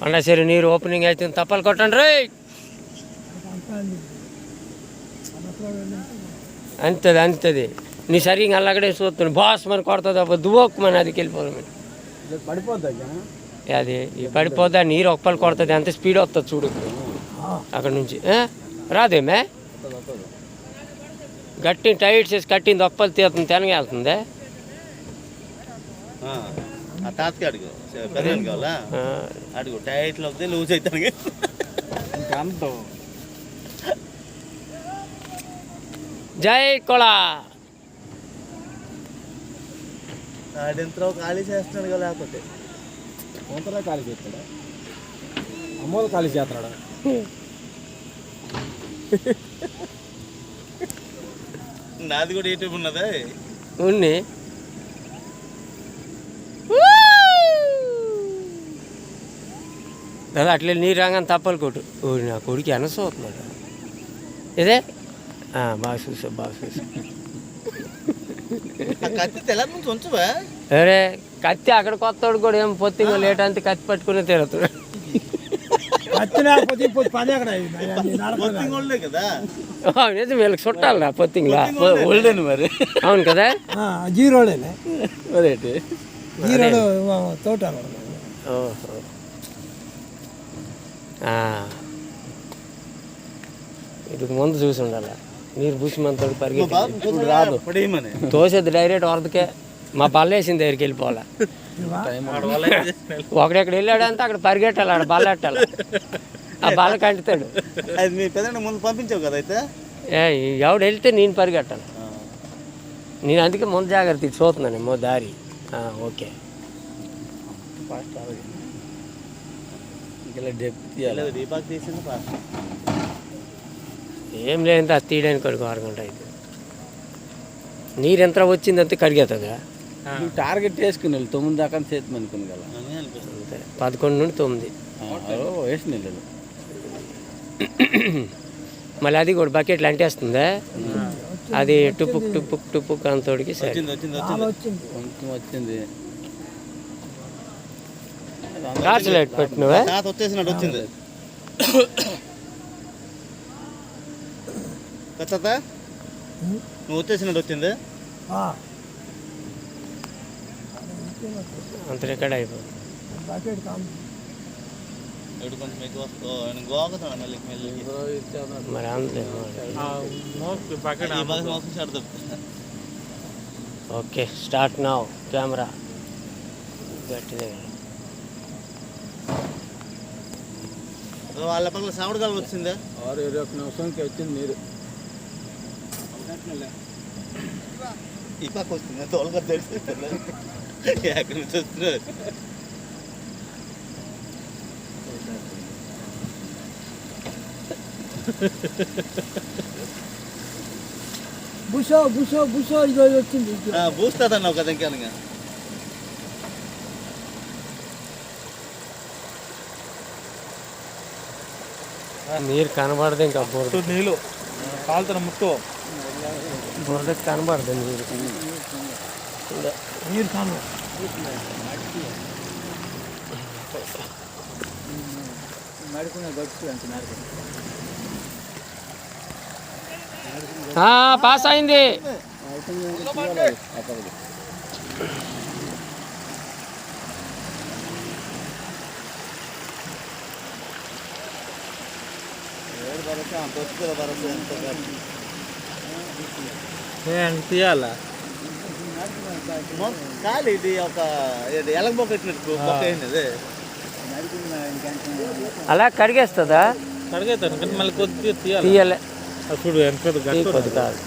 కొండసేరు నీరు ఓపెనింగ్ అవుతుంది, తప్పలు కొట్టండి రే. అంతది నీ సరిగ్గా అలాగడే చూస్తుంది, బాస్ మన కొడుతుంది అప్పుడు దువ్వోక్కమని అది వెళ్ళిపోదాం. అది పడిపోద్దా, నీరు ఒక్కలు కొడుతుంది, ఎంత స్పీడ్ వస్తుంది చూడు అక్కడ నుంచి. రాదేమే గట్టి టైట్ చేసి కట్టింది, ఒక్కలు తీరుతుంది, తెనగ వెళ్తుంది. జై కొలా ఖాళీ చేస్తున్నాడు కదా, లేకపోతే కొంతలో ఖాళీ చేస్తాడా, అమ్మోలు ఖాళీ చేస్తాడా. నాది కూడా యూట్యూబ్ ఉన్నదా ఉన్ని దాదా అట్లే నీరు రాగానే తప్పలు కొట్టు. నా కొడుకు అనసవుతున్నాడు ఇదే బాగా చూసా. అరే కత్తి అక్కడ కొత్తోడు కూడా ఏం పొత్తిగా లేట్ అంతే కత్తి పట్టుకునే తిరుగుతాడు. వీళ్ళకి చుట్టాలి నా పొత్తింగ్లా మరి. అవును కదా, తోట. ఓహో ఇది ముందు చూసి ఉండాలి. నీరు బుసిమంతోడు పరిగెత్తి రాదు, తోసేది డైరెక్ట్ వరదకే. మా బల్ల వేసిన దగ్గరికి వెళ్ళిపోవాలా. ఒకడెక్కడ వెళ్ళాడంటే అక్కడ పరిగెట్టాలి, ఆడ బల్ల ఎట్టాలి, ఆ బల్ల కంటుతాడు. ముందు పంపించావు కదా అయితే, ఎవడు వెళ్తే నేను పరిగెట్టాలి. నేను అందుకే ముందు జాగ్రత్త చూస్తున్నాను మో దారి. ఓకే ఏం లేదంటే అది తీయడానికి కడుగు 6 గంట అయితే. నీరు ఎంత వచ్చిందంటే కడిగేతుందా. టార్గెట్ వేసుకుని 9 దాకా చేతి అనుకుని కదా, అంతే 11 నుండి 9 వేసిన. మళ్ళీ అది కూడా బకెట్లు అంటేస్తుందా, అది టుపుక్ అంతోడికి సరే వచ్చింది. టార్చ్ లైట్ పెట్టినవా, వచ్చేసినట్టు వచ్చింది. నువ్వు వచ్చేసినట్టు వచ్చింది. అంత రికార్డ్ అయిపోయింది. మరి అంతే. Okay start now camera. గట్టిదే వాళ్ళ పక్కన సాగుడు కాలం వచ్చిందా, 6-21 నిమిషంకి వచ్చింది నీరు. ఈ పక్క వస్తుంది తోలుగా తెలిసి ఎక్కడి నుంచి వస్తున్నారు. బుషో ఇదో వచ్చింది. బూస్తాదన్నావు కదా ఇంకా. నీరు కనబడదు, ఇంకా బురద నీళ్ళు కాలుతున్న ముట్టు బురద కనబడదు. నీరు కాను పాస్ అయింది. తీయాలా ఖాళీ ఇది ఒక ఎలక బొక్క పెట్టినట్టు బొక్క అయింది. అలా కడిగేస్తుందా, కడిగేస్తాను మళ్ళీ కొద్దిగా తీయాలి. చూడు ఎంత కాదు.